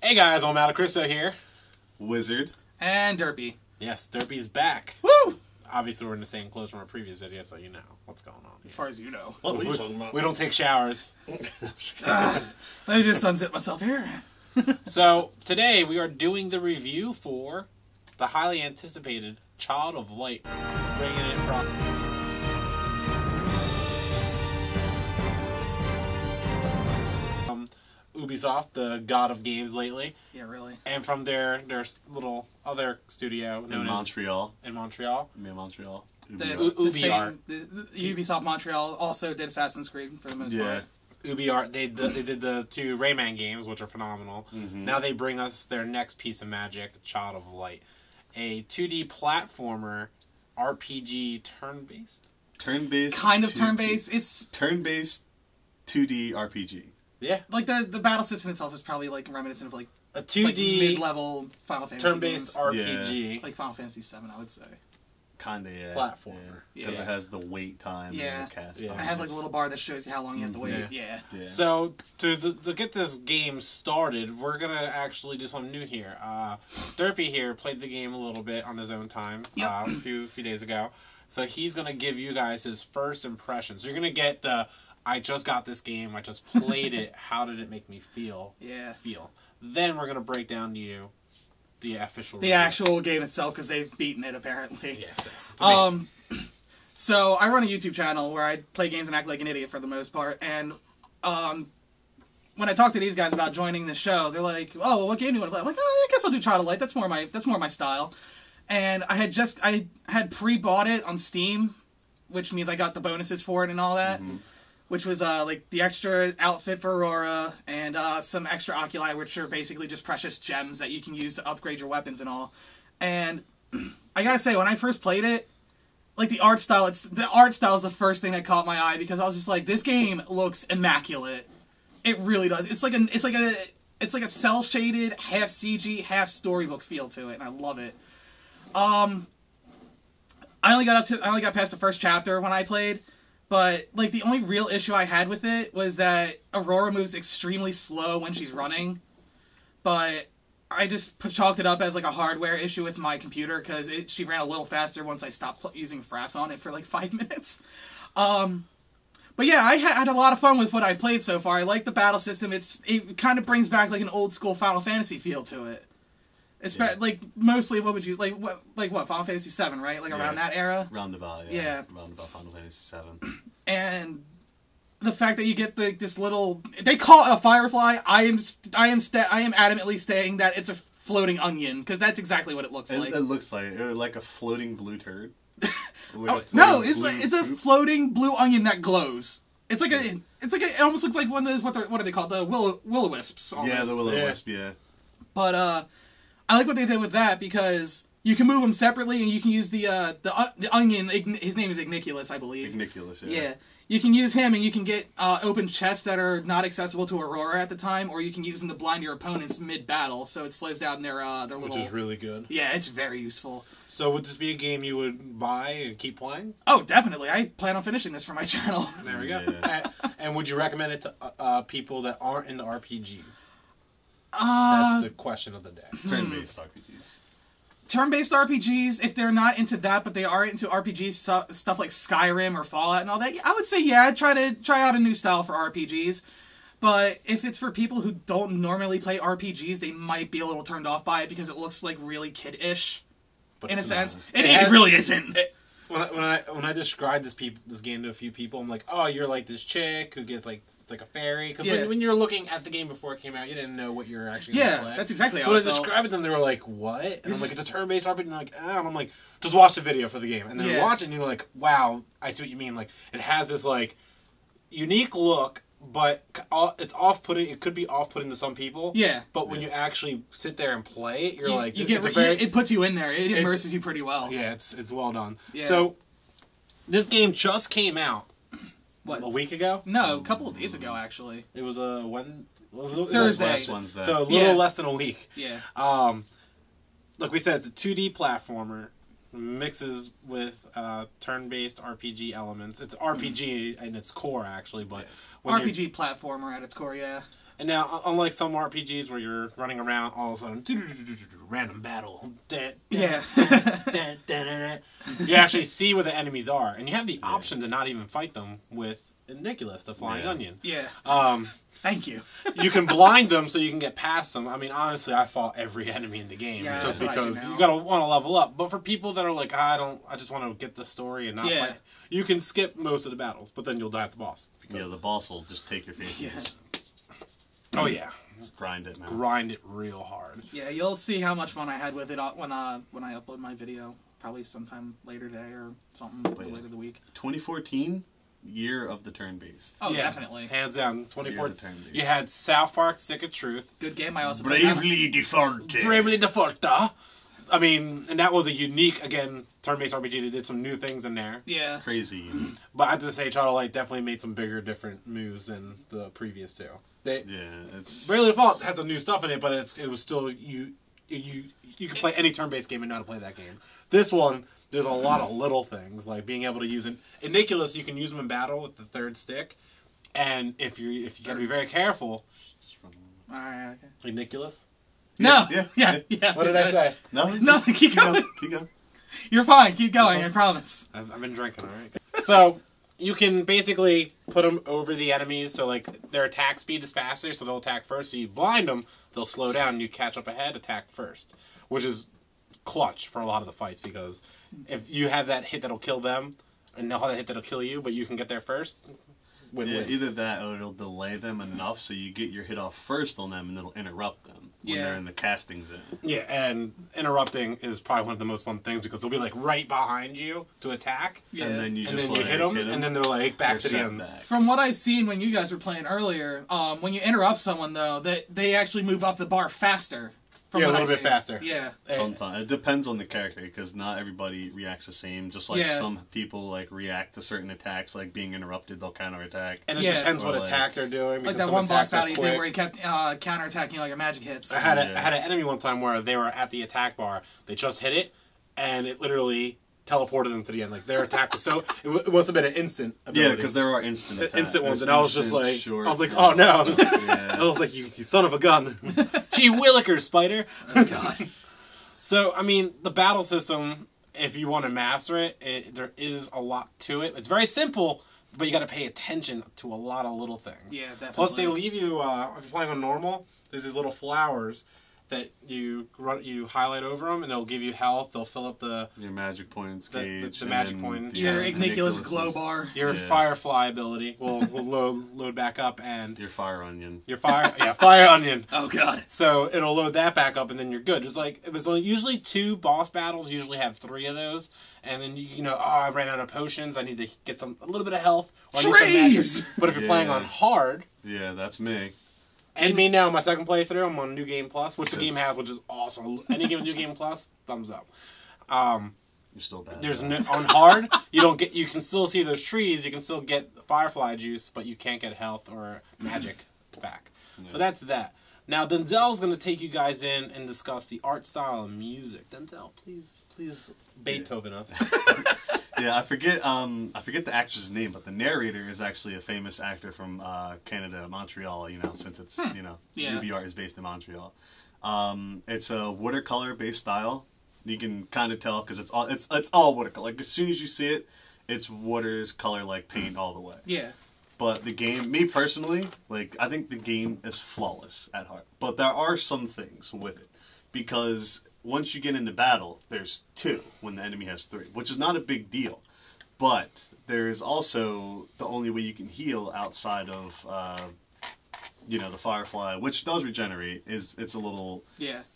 Hey guys, I'm Cristo here. Wizard. And Derpy. Yes, Derpy's back. Woo! Obviously, we're in the same clothes from our previous video, so you know what's going on here. As far as you know. What are you talking about? We don't take showers. Let me just unzip myself here. So, today we are doing the review for the highly anticipated Child of Light. Bringing it from... Ubisoft, the god of games lately. Yeah, really. And from their little other studio known In Montreal. In Montreal. Yeah, Montreal. The UbiArt. Ubisoft Montreal also did Assassin's Creed for the most part. UbiArt, they did the two Rayman games, which are phenomenal. Mm-hmm. Now they bring us their next piece of magic, Child of Light. A 2D platformer RPG turn-based? Turn-based. Kind of turn-based. It's turn-based 2D RPG. Yeah. Like the battle system itself is probably like reminiscent of like a 2D like mid-level Final Fantasy turn-based games. RPG. Yeah. Like Final Fantasy VII, I would say. Kinda, yeah. Platformer. Because it has the wait time and the cast time. It has like a little bar that shows you how long you have to wait. Yeah. So, to get this game started, we're going to actually do something new here. Derpy here played the game a little bit on his own time a few days ago. So he's going to give you guys his first impressions. So you're going to get the, I just got this game, I just played it, how did it make me feel? Yeah. Then we're going to break down to you the official review. Actual game itself, because they've beaten it apparently. Yeah, so I run a YouTube channel where I play games and act like an idiot for the most part, and when I talk to these guys about joining the show, they're like, "Oh, well, what game do you want to play?" I'm like, "Oh, I guess I'll do Child of Light. That's more my style." And I had pre-bought it on Steam, which means I got the bonuses for it and all that. Mm-hmm. Which was like the extra outfit for Aurora and some extra oculi, which are basically just precious gems that you can use to upgrade your weapons and all. And I gotta say, when I first played it, like the art style is the first thing that caught my eye, because I was just like, this game looks immaculate. It really does. It's like a cell shaded, half CG, half storybook feel to it, and I love it. I only got past the first chapter when I played. But, like, the only real issue I had with it was that Aurora moves extremely slow when she's running. But I just chalked it up as, like, a hardware issue with my computer, because she ran a little faster once I stopped using fraps on it for, like, 5 minutes. But, yeah, I had a lot of fun with what I've played so far. I like the battle system. It kind of brings back, like, an old-school Final Fantasy feel to it. Like, mostly, what would you... Like, what? Final Fantasy VII, right? Like, around that era? Roundabout, yeah. Roundabout Final Fantasy VII. And the fact that you get this little... They call it a firefly. I am adamantly saying that it's a floating onion, because that's exactly what it looks like. It looks like a floating blue turd. It's a floating blue onion that glows. It almost looks like one of those, what are they called? The will-o-wisps. Almost. Yeah, the will-o-wisp, yeah. But, I like what they did with that, because you can move them separately, and you can use the onion. His name is Igniculus, I believe. Igniculus, yeah. Yeah. You can use him, and you can get open chests that are not accessible to Aurora at the time, or you can use them to blind your opponents mid-battle, so it slows down their little... Which is really good. Yeah, it's very useful. So would this be a game you would buy and keep playing? Oh, definitely. I plan on finishing this for my channel. There we go. Yeah. And would you recommend it to people that aren't into RPGs? That's the question of the day. Turn-based RPGs. Turn-based RPGs, if they're not into that, but they are into RPGs, stuff like Skyrim or Fallout and all that, I would say, yeah, try out a new style for RPGs. But if it's for people who don't normally play RPGs, they might be a little turned off by it, because it looks like really kid-ish, in a sense. It really isn't. When I described this game to a few people, I'm like, oh, you're like this chick who gets like... It's like a fairy. Because when you're looking at the game before it came out, you didn't know what you're actually going to play. Yeah, that's exactly how So when I described it to them, they were like, what? And I'm like, it's a turn-based RPG. And they're like, and I'm like, just watch the video for the game. And then you watch it, and you're like, wow, I see what you mean. Like, it has this, like, unique look, but it's off-putting. It could be off-putting to some people. Yeah. But when you actually sit there and play it, you're like... it puts you in there. It immerses you pretty well. Yeah, it's well done. Yeah. So, this game just came out. What? A week ago? No, a couple of days ago, actually. It was a Thursday. Last Wednesday. So a little less than a week. Yeah. Like we said, it's a 2D platformer. Mixes with turn-based RPG elements. It's RPG in its core, actually, but... RPG platformer at its core, yeah. And now, unlike some RPGs where you're running around, all of a sudden, random battle. Yeah. You actually see where the enemies are, and you have the option to not even fight them with Nicholas, the flying onion. Yeah. Thank you. You can blind them so you can get past them. I mean, honestly, I fought every enemy in the game just because you gotta want to level up. But for people that are like, I just want to get the story and not play, you can skip most of the battles, but then you'll die at the boss. Yeah, the boss will just take your face and just... Oh yeah, just grind it, man. Grind it real hard. Yeah, you'll see how much fun I had with it when I upload my video, probably sometime later today or something later the week. 2014. Year of the turn-based. Oh, definitely. Hands down, 2014. You had South Park, Stick of Truth. Good game. I also Bravely Default. Bravely Default. I mean, and that was a unique, again, turn-based RPG. They did some new things in there. Yeah. Crazy. But I have to say, Child Light definitely made some bigger, different moves than the previous two. It's... Bravely Default has some new stuff in it, but it was still, you can play any turn-based game and know how to play that game. This one... There's a lot of little things, like being able to use it. In Nicholas, you can use them in battle with the third stick, and if you gotta be very careful. Alright, okay. Like Nicholas? No! Yeah. What did I say? Nothing, keep going. Keep going. You're fine, keep going, I promise. I've been drinking, alright? So, you can basically put them over the enemies, so like their attack speed is faster, so they'll attack first. So you blind them, they'll slow down, and you catch up ahead, attack first. Which is clutch for a lot of the fights, because if you have that hit that'll kill them, and they'll have that hit that'll kill you, but you can get there first, win-win. Either that or it'll delay them enough so you get your hit off first on them and it'll interrupt them when they're in the casting zone. Yeah, and interrupting is probably one of the most fun things because they'll be like right behind you to attack. Yeah. And then you hit them, and then they're like back to the end. Back. From what I've seen when you guys were playing earlier, when you interrupt someone though, they actually move up the bar faster. A little bit faster. Yeah. Sometimes. It depends on the character, because not everybody reacts the same. Just like some people like react to certain attacks, like being interrupted, they'll counterattack. And it depends what attack they're doing. Like that one boss battle you did where he kept counterattacking all your magic hits. I had an enemy one time where they were at the attack bar. They just hit it, and it literally teleported them to the end. Like their attack was so it must have been an instant ability. Yeah, because there are instant ones, and I was just like, short, I was like, oh no! I was like, you son of a gun! Gee willikers, spider! Oh god! So I mean, the battle system, if you want to master it, there is a lot to it. It's very simple, but you got to pay attention to a lot of little things. Yeah, definitely. Plus, they leave you if you're playing on normal. There's these little flowers that you highlight over them, and they'll give you health. They'll fill up your magic points gauge, the magic point, your Igniculous glow bar, your Firefly ability will load back up, and your fire onion, fire onion. Oh god! So it'll load that back up, and then you're good. Just like it was usually 2 boss battles. Usually have 3 of those, and then I ran out of potions. I need to get a little bit of health. Or I need some magic. But if you're playing on hard, that's me. And me now, my second playthrough, I'm on New Game Plus, which the game has, which is awesome. Any game with New Game Plus, thumbs up. You're still bad. There's on hard, you can still see those trees, you can still get Firefly juice, but you can't get health or magic back. Yeah. So that's that. Now Denzel's going to take you guys in and discuss the art style and music. Denzel, please Beethoven us. Yeah, I forget the actress' name, but the narrator is actually a famous actor from Canada, Montreal. Since it's UB art is based in Montreal. It's a watercolor-based style. You can kind of tell because it's all watercolor. Like as soon as you see it, it's watercolor like paint all the way. Yeah. But the game, me personally, I think the game is flawless at heart. But there are some things with it because once you get into battle, there's 2 when the enemy has 3, which is not a big deal. But there is also the only way you can heal outside of, the Firefly, which does regenerate. It's a little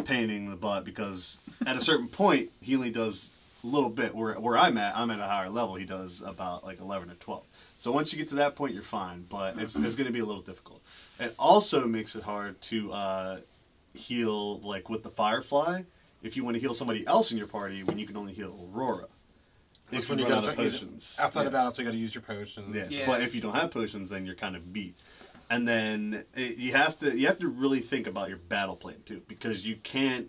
pain in the butt because at a certain point, he only does a little bit. Where I'm at a higher level. He does about 11 or 12. So once you get to that point, you're fine. But it's going to be a little difficult. It also makes it hard to heal with the Firefly. If you want to heal somebody else in your party, when you can only heal Aurora. If you run out of potions. Outside of battle, so you got to use your potions. Yeah. But if you don't have potions, then you're kind of beat. And then you have to really think about your battle plan too, because you can't.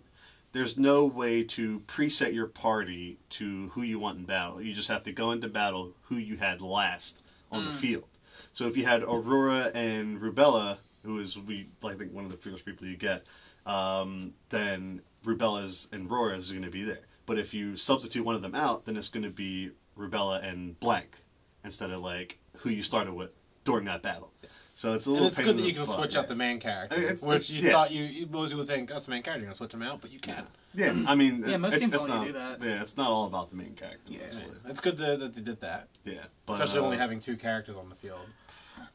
There's no way to preset your party to who you want in battle. You just have to go into battle who you had last on the field. So if you had Aurora and Rubella who is I think one of the first people you get, then Rubella's and Rora's are going to be there. But if you substitute one of them out, then it's going to be Rubella and blank instead of like who you started with during that battle. So it's a little. And it's good that you can switch out the main character, which you thought most people think that's the main character. You're gonna switch them out, but you can. Yeah, I mean, most games only do that. Yeah, it's not all about the main character. Yeah, it's good that they did that. Yeah, but, especially only having 2 characters on the field.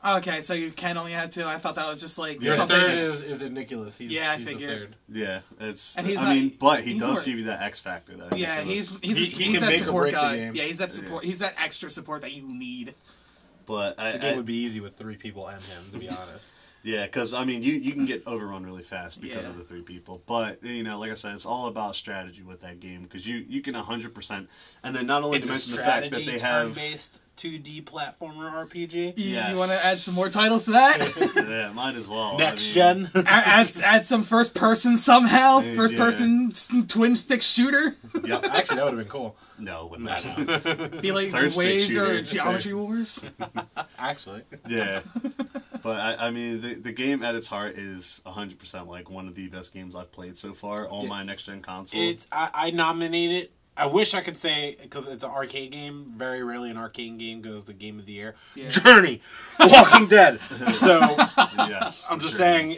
Okay, so you can only have 2. I thought that was just like Your something. third is Nicholas. I figured. Yeah, it's. And but he does give you that X factor though. Yeah, he's he that support guy. Yeah, he's that support. He's that extra support that you need. But the game would be easy with 3 people and him, to be honest. Yeah, because I mean, you can get overrun really fast because of the 3 people. But like I said, it's all about strategy with that game because you can 100%, and then not only to mention the fact that they have turn-based 2D platformer RPG. Yes. You want to add some more titles to that? Yeah, might as well. Gen. add some first person somehow. First person twin stick shooter. Yeah, actually, that would have been cool. No, wouldn't have. Be like Waze or Geometry Wars. Actually. Yeah. But I mean, the game at its heart is 100% like one of the best games I've played so far on my next gen console. I nominate it. I wish I could say, because it's an arcade game. Very rarely an arcade game goes the game of the year. Yeah. Journey, Walking Dead. So yes, I'm just saying,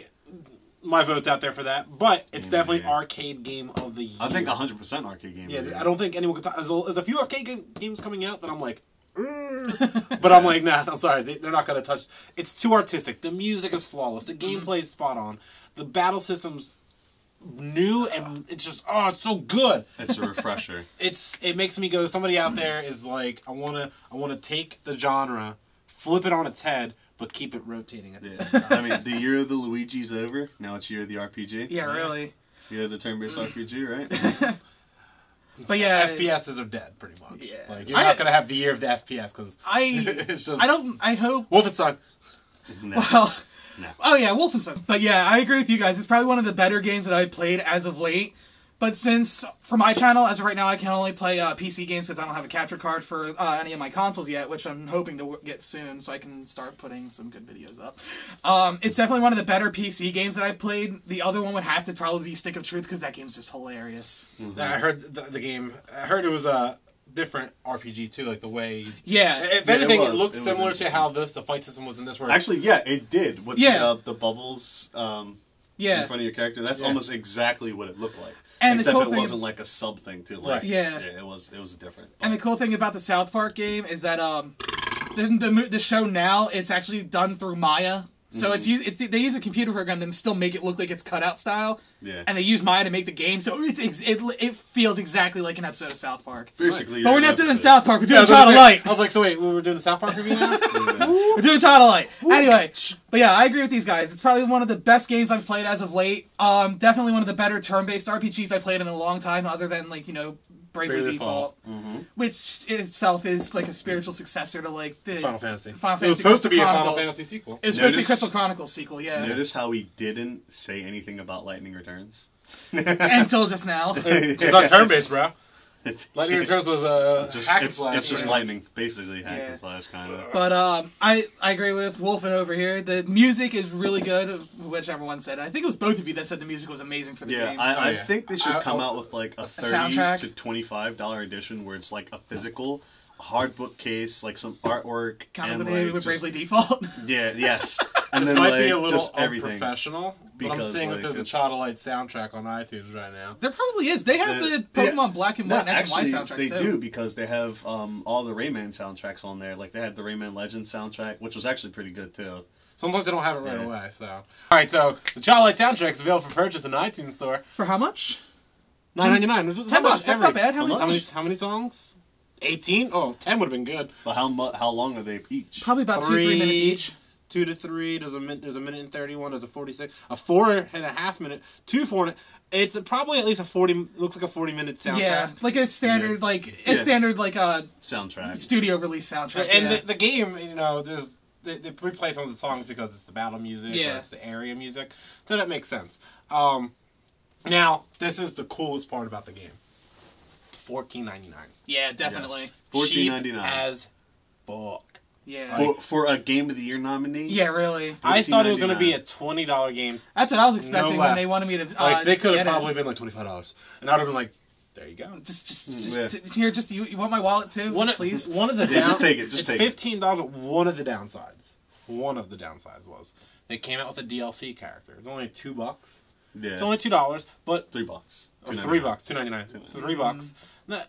my vote's out there for that. But it's definitely arcade game of the year. I think 100% arcade game. Yeah, I don't think anyone can talk. There's a few arcade games coming out that I'm like, but I'm like, nah, I'm sorry, they're not going to touch. It's too artistic. The music is flawless. The gameplay is spot on. The battle system's new, and it's just, it's so good. It's a refresher. It makes me go, somebody out there is like, I want to take the genre, flip it on its head, but keep it rotating at the same time. I mean, the year of the Luigi's over. Now it's year of the RPG. Yeah, really. Year of the turn-based RPG, right? But yeah, FPSs are dead pretty much. Yeah. Like you're not gonna have the year of the FPS because I hope Wolfenstein. No. Well, no. Oh yeah, Wolfenstein. But yeah, I agree with you guys. It's probably one of the better games that I've played as of late. But since, for my channel, as of right now, I can only play PC games because I don't have a capture card for any of my consoles yet, which I'm hoping to get soon so I can start putting some good videos up. It's definitely one of the better PC games that I've played. The other one would have to probably be Stick of Truth because that game's just hilarious. Mm-hmm. I heard the game. I heard it was a different RPG too, like the way. Yeah. If anything, it looked similar to how the fight system was in this. Where actually, yeah, it did with the bubbles. Yeah. In front of your character, that's almost exactly what it looked like. And except it wasn't like a sub thing too. Like, yeah, it was different. And the cool thing about the South Park game is that the show now it's actually done through Maya. So they use a computer program to still make it look like it's cutout style. Yeah. And they use Maya to make the game, so it feels exactly like an episode of South Park. Basically, but we're not doing South Park. We're doing Child of Light. I was like, so wait, we were doing the South Park review now? We're doing Child of Light. Anyway, but yeah, I agree with these guys. It's probably one of the best games I've played as of late. Definitely one of the better turn-based RPGs I've played in a long time, other than Bravely Default, which in itself is like a spiritual successor to like the Final Fantasy. It was supposed to be a Final Fantasy sequel. It was supposed to be Crystal Chronicles sequel, yeah. Notice how he didn't say anything about Lightning Returns? Until just now. It's not turn-based, bro. Lightning Returns was a hack and slash. It's just lightning, basically hack and slash kind of. But I agree with Wolfen over here. The music is really good, whichever one said it. I think it was both of you that said the music was amazing for the game. I think they should come out with like a $30 to $25 edition where it's like a physical hard bookcase, like some artwork, kind of with Bravely Default. Yeah, yes. And this then might like, be a little just unprofessional, but I'm seeing that there's a Child of Light soundtrack on iTunes right now. There probably is. They have the Pokemon Black and White and X and Y soundtracks they too. do because they have all the Rayman soundtracks on there. Like they had the Rayman Legends soundtrack, which was actually pretty good too. Sometimes they don't have it right away. So, all right. So the Child of Light soundtrack is available for purchase in the iTunes store for how much? $9.99. $10. That's not bad. How many songs? 18? Oh, 10 would have been good. But how long are they each? Probably about 2-3 minutes each. 2 to 3. There's a minute and 31. There's a 46. A 4.5 minute. 2 4. It's probably at least a 40. Looks like a 40-minute soundtrack. Yeah, like a standard, soundtrack, studio release soundtrack. And the game, there's they replay some of the songs because it's the battle music or it's the area music, so that makes sense. Now this is the coolest part about the game. $14.99. Yeah, definitely. Yes. $14.99 as fuck. Yeah. For a Game of the Year nominee? Yeah, really. I thought it was going to be a $20 game. That's what I was expecting when they wanted me to. Like they could have probably been like $25, and I'd have been like, "There you go." Here. Just you want my wallet too? Please. One of the just take it. Just take it. It's $15. One of the downsides. One of the downsides was they came out with a DLC character. It's only $2. Yeah. It's only $2, but $3. Or $3, $2.99. $3.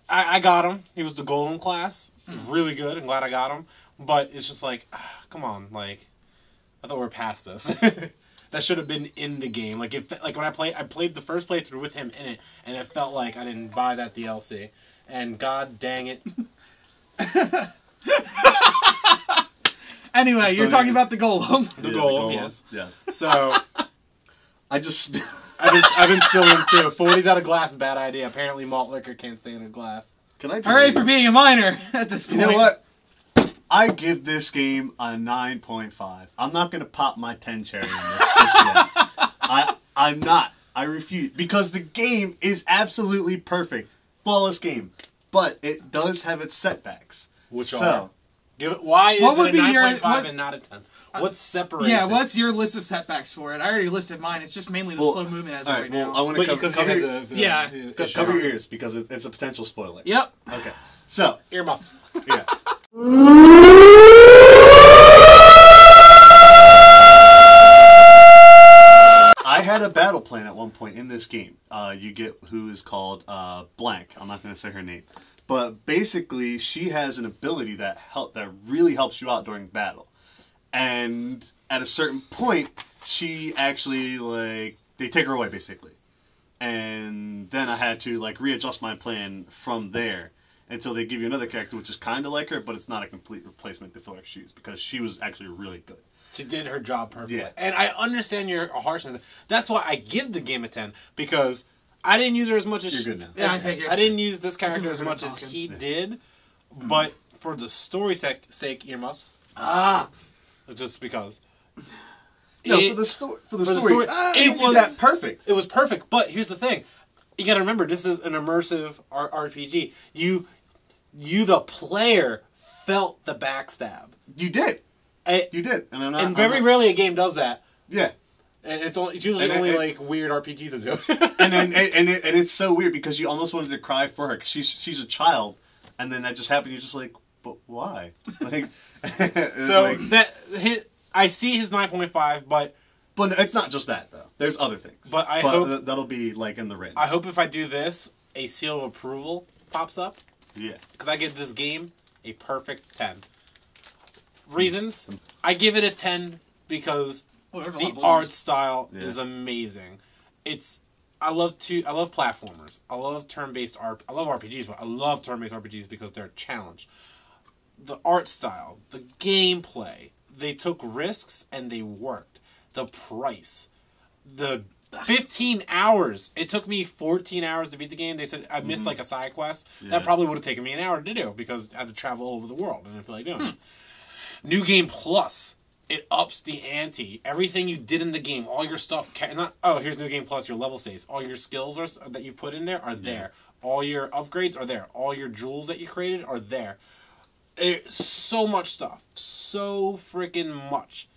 I got him. He was the golden class. Really good. I'm glad I got him. But it's just like, come on, like, I thought we were past this. That should have been in the game. Like when I played the first playthrough with him in it, and it felt like I didn't buy that DLC. And god dang it. Anyway, you're talking about the golem. The golem, yes. Yes. So I've been spilling too. 40's out of glass, bad idea. Apparently malt liquor can't stay in a glass. Can I just Hooray for being a minor at this point. You know what? I give this game a 9.5. I'm not going to pop my 10 cherry on this just yet. I'm not. I refuse. Because the game is absolutely perfect. Flawless game. But it does have its setbacks. Which are? Why is it a 9.5 and not a 10? What's separated? Yeah, what's your list of setbacks for it? I already listed mine. It's just mainly the slow movement as of right now. I want to cover your ears because it's a potential spoiler. Yep. Okay. So. Earmuffs. Yeah. I had a battle plan at one point in this game. You get who is called Blank. I'm not going to say her name. But basically, she has an ability that really helps you out during battle. And at a certain point, she actually, they take her away, basically. And then I had to, readjust my plan from there until they give you another character, which is kind of like her, but it's not a complete replacement to fill her shoes, because she was actually really good. She did her job perfectly. Yeah. And I understand your harshness. That's why I give the game a 10, because I didn't use her as much as... You're good now. Yeah, I figured. I didn't use this character as much as he did, but for the story's sake, earmuffs. Just because. For the story, it was that perfect. It was perfect, but here's the thing. You gotta remember, this is an immersive RPG. You the player, felt the backstab. You did. You did. And very rarely a game does that. Yeah. And it's usually only weird RPGs that do it. and it's so weird because you almost wanted to cry for her because she's a child, and then that just happened. You're just like, but why? I see his 9.5, but it's not just that though. There's other things. But I hope that'll be in the ring. I hope if I do this, a seal of approval pops up. Yeah. Because I give this game a perfect 10. Reasons: I give it a 10 because the art style is amazing. I love platformers. I love turn-based I love RPGs, but I love turn-based RPGs because they're a challenge. The art style, the gameplay, they took risks and they worked. The price, the 15 hours. It took me 14 hours to beat the game. They said I missed a side quest. Yeah. That probably would have taken me an hour to do because I had to travel all over the world and I didn't feel like doing it. New Game Plus. It ups the ante. Everything you did in the game, all your stuff. Here's New Game Plus. Your level stays. All your skills that you put in there are there. All your upgrades are there. All your jewels that you created are there. So much stuff. So freaking much.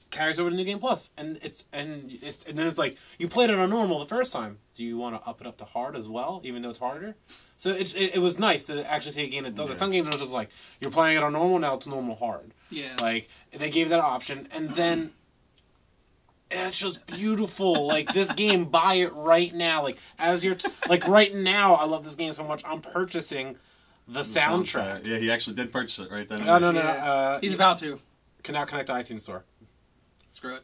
Carries over to New Game Plus, and then it's like you played it on normal the first time. Do you want to up it up to hard as well, even though it's harder? So it was nice to actually see a game that does it. Some games are just like you're playing it on normal, now it's normal hard. Yeah. They gave that option, and then it's just beautiful. This game, buy it right now. As you're right now, I love this game so much. I'm purchasing the soundtrack. Yeah, he actually did purchase it right then. No. He's about to. Can now connect to iTunes Store. Screw it.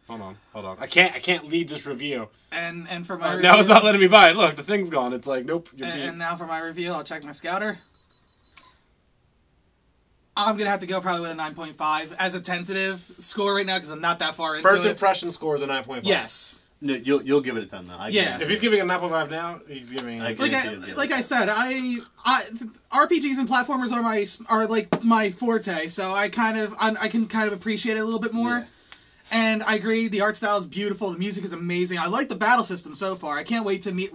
Hold on. I can't lead this review. And for my review, now it's not letting me buy it. Look, the thing's gone. It's like nope. And now for my review, I'll check my scouter. I'm gonna have to go probably with a 9.5 as a tentative score right now because I'm not that far into it. First impression score is a 9.5. Yes. No, you'll give it a 10 though. If he's giving a 9.5 now, he's giving. I said, RPGs and platformers are my forte, so I can kind of appreciate it a little bit more. Yeah. And I agree, the art style is beautiful, the music is amazing. I like the battle system so far. I can't wait to meet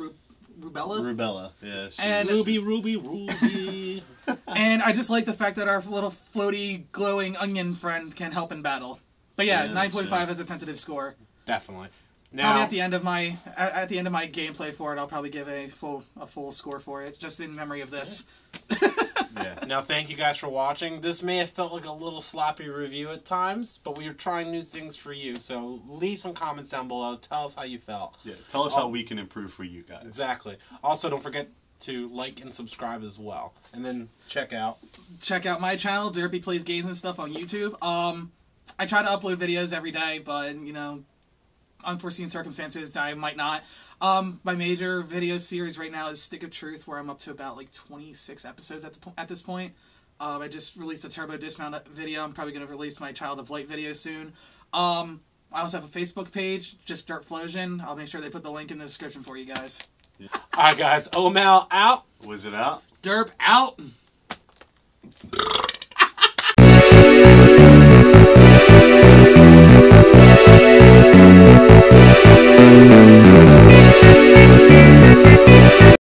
Rubella. Rubella, yeah. And Ruby. And I just like the fact that our little floaty, glowing onion friend can help in battle. But yeah, 9.5 is a tentative score. Definitely. Now, Probably at the end of my gameplay for it, I'll probably give a full score for it, just in memory of this. Yeah. Now, thank you guys for watching. This may have felt like a little sloppy review at times, but we are trying new things for you. So leave some comments down below. Tell us how you felt. Yeah. Tell us how we can improve for you guys. Exactly. Also, don't forget to like and subscribe as well, and then check out my channel, Derpy Plays Games and stuff on YouTube. I try to upload videos every day, but unforeseen circumstances, I might not. My major video series right now is Stick of Truth, where I'm up to about like 26 episodes at this point. I just released a Turbo Dismount video. I'm probably going to release my Child of Light video soon. I also have a Facebook page, just Derpflosion. I'll make sure they put the link in the description for you guys. Yeah. Alright guys, Omel out. Was it out? Derp out!